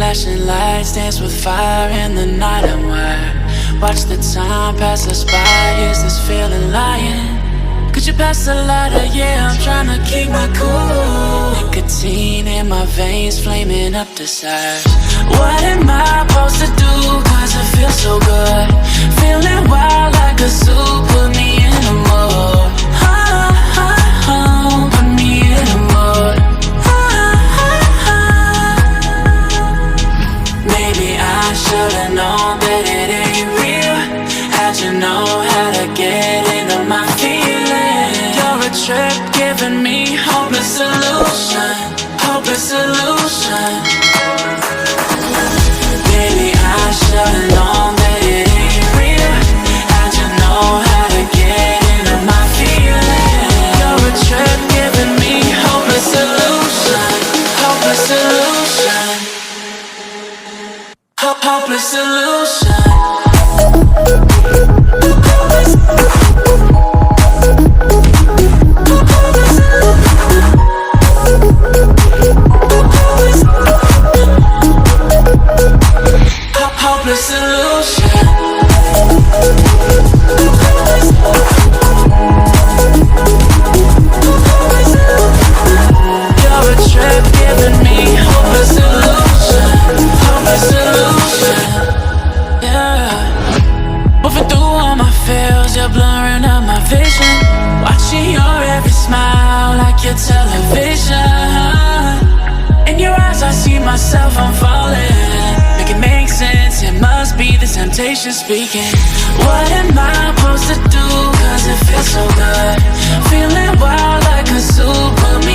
Flashing lights dance with fire in the night. I'm wired. Watch the time pass us by. Is this feeling lying? Could you pass the lighter? Yeah, I'm tryna keep my cool. Nicotine in my veins, flaming up desires. What am I supposed to do? Cause it feels so good. Feeling wild like a zoo. Put me in a mood. Put me in a mood. Maybe I should've known that it ain't real. How'd you know how to get into my feelings? You're a trip giving me hopeless solution. Hopeless solution. Maybe I should've known that it ain't real. How'd you know how to get into my feelings? You're a trip giving me hopeless solution. Hopeless solution. Hopeless solution. Hopeless solution. You're a trip giving me hopeless solution. Hopeless solution. Yeah. Moving through all my feels, you're blurring out my vision. Watching your every smile like your television. In your eyes I see myself, I'm falling. Make it make sense, it must be the temptation speaking. What am I supposed to do? Cause it feels so good. Feeling wild like a zoo. Put me